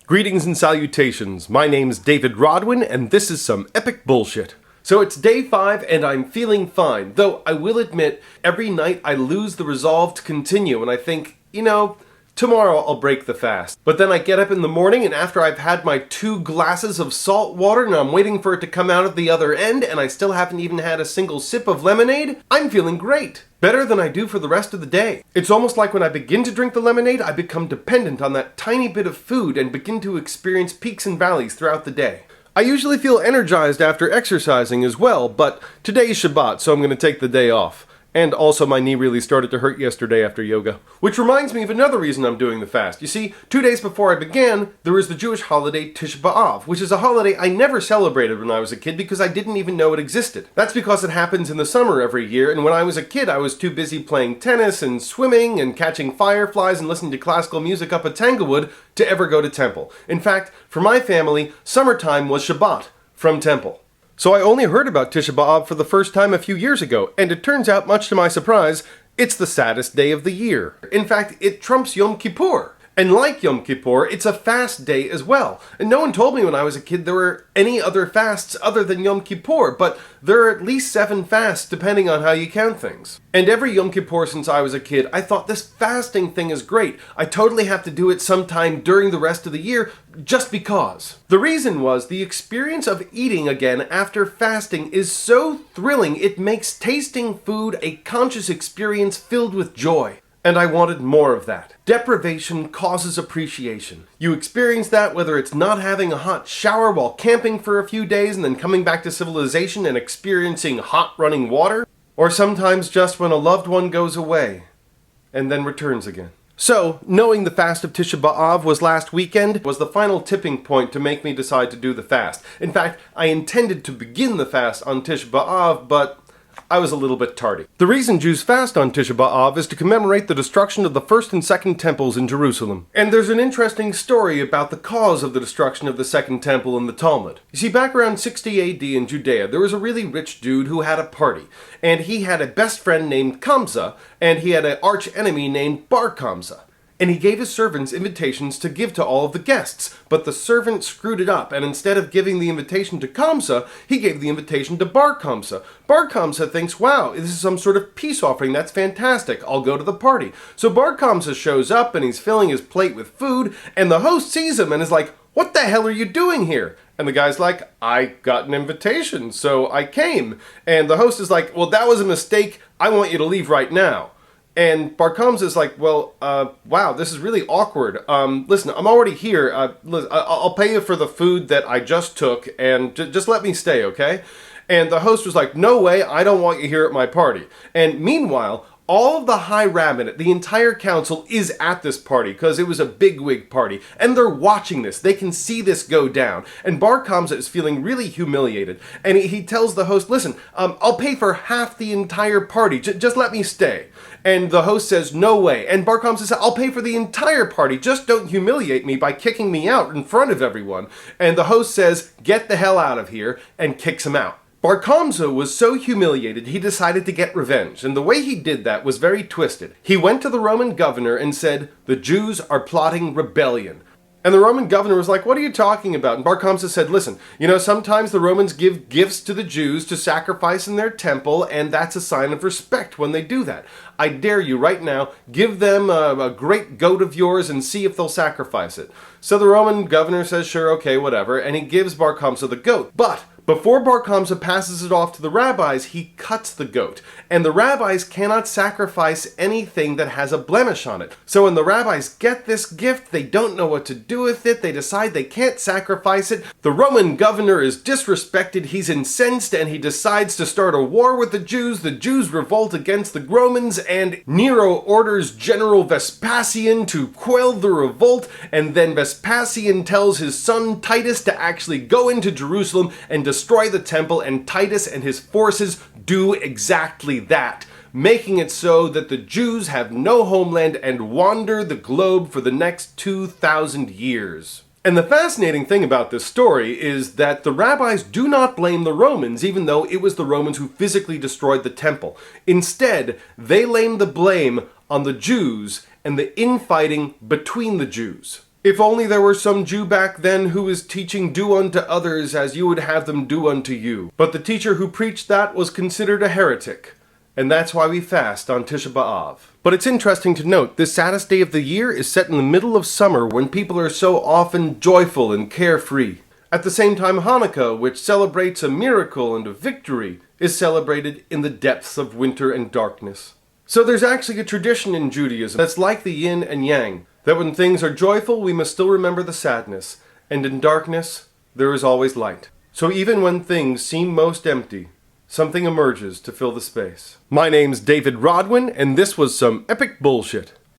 Greetings and salutations. My name's David Rodwin, and this is some epic bullshit. So it's day 5, and I'm feeling fine, though I will admit, every night I lose the resolve to continue, and I think, tomorrow I'll break the fast. But then I get up in the morning, and after I've had my 2 glasses of salt water, and I'm waiting for it to come out at the other end, and I still haven't even had a single sip of lemonade, I'm feeling great. Better than I do for the rest of the day. It's almost like when I begin to drink the lemonade, I become dependent on that tiny bit of food and begin to experience peaks and valleys throughout the day. I usually feel energized after exercising as well, but today's Shabbat, so I'm going to take the day off. And also my knee really started to hurt yesterday after yoga. Which reminds me of another reason I'm doing the fast. You see, 2 days before I began, there was the Jewish holiday Tisha B'Av, which is a holiday I never celebrated when I was a kid because I didn't even know it existed. That's because it happens in the summer every year, and when I was a kid I was too busy playing tennis and swimming and catching fireflies and listening to classical music up at Tanglewood to ever go to temple. In fact, for my family, summertime was Shabbat from temple. So I only heard about Tisha B'Av for the first time a few years ago, and it turns out, much to my surprise, it's the saddest day of the year. In fact, it trumps Yom Kippur. And like Yom Kippur, it's a fast day as well. And no one told me when I was a kid there were any other fasts other than Yom Kippur, but there are at least 7 fasts depending on how you count things. And every Yom Kippur since I was a kid, I thought this fasting thing is great. I totally have to do it sometime during the rest of the year, just because. The reason was the experience of eating again after fasting is so thrilling it makes tasting food a conscious experience filled with joy. And I wanted more of that. Deprivation causes appreciation. You experience that whether it's not having a hot shower while camping for a few days and then coming back to civilization and experiencing hot running water, or sometimes just when a loved one goes away and then returns again. So, knowing the fast of Tisha B'Av was last weekend was the final tipping point to make me decide to do the fast. In fact, I intended to begin the fast on Tisha B'Av, but I was a little bit tardy. The reason Jews fast on Tisha B'Av is to commemorate the destruction of the first and second temples in Jerusalem. And there's an interesting story about the cause of the destruction of the second temple in the Talmud. You see, back around 60 AD in Judea, there was a really rich dude who had a party. And he had a best friend named Kamsa, and he had an arch enemy named Bar Kamsa. And he gave his servants invitations to give to all of the guests, but the servant screwed it up, and instead of giving the invitation to Kamsa, he gave the invitation to Bar Kamsa. Bar Kamsa thinks, wow, this is some sort of peace offering, that's fantastic, I'll go to the party. So Bar Kamsa shows up, and he's filling his plate with food, and the host sees him and is like, what the hell are you doing here? And the guy's like, I got an invitation, so I came. And the host is like, well, that was a mistake, I want you to leave right now. And Bar Kamsa is like, well, wow, this is really awkward. Listen, I'm already here. I'll pay you for the food that I just took, and just let me stay, okay? And the host was like, no way, I don't want you here at my party. And meanwhile, all of the high rabbinate, the entire council, is at this party because it was a bigwig party. And they're watching this. They can see this go down. And Bar Kamsa is feeling really humiliated. And he tells the host, listen, I'll pay for half the entire party. Just let me stay. And the host says, no way. And Bar Kamsa says, I'll pay for the entire party. Just don't humiliate me by kicking me out in front of everyone. And the host says, get the hell out of here, and kicks him out. Bar Kamsa was so humiliated he decided to get revenge, and the way he did that was very twisted. He went to the Roman governor and said, the Jews are plotting rebellion. And the Roman governor was like, what are you talking about? And Bar Kamsa said, listen, sometimes the Romans give gifts to the Jews to sacrifice in their temple, and that's a sign of respect when they do that. I dare you right now, give them a great goat of yours and see if they'll sacrifice it. So the Roman governor says, sure, okay, whatever, and he gives Bar Kamsa the goat. But before Bar Kamsa passes it off to the rabbis, he cuts the goat. And the rabbis cannot sacrifice anything that has a blemish on it. So when the rabbis get this gift, they don't know what to do with it. They decide they can't sacrifice it. The Roman governor is disrespected. He's incensed, and he decides to start a war with the Jews. The Jews revolt against the Romans, and Nero orders General Vespasian to quell the revolt. And then Vespasian tells his son Titus to actually go into Jerusalem and destroy the temple, and Titus and his forces do exactly that, making it so that the Jews have no homeland and wander the globe for the next 2,000 years. And the fascinating thing about this story is that the rabbis do not blame the Romans, even though it was the Romans who physically destroyed the temple. Instead, they lay the blame on the Jews and the infighting between the Jews. If only there were some Jew back then who was teaching do unto others as you would have them do unto you. But the teacher who preached that was considered a heretic, and that's why we fast on Tisha B'Av. But it's interesting to note, this saddest day of the year is set in the middle of summer when people are so often joyful and carefree. At the same time, Hanukkah, which celebrates a miracle and a victory, is celebrated in the depths of winter and darkness. So there's actually a tradition in Judaism that's like the yin and yang, that when things are joyful, we must still remember the sadness, and in darkness, there is always light. So even when things seem most empty, something emerges to fill the space. My name's David Rodwin, and this was some epic bullshit.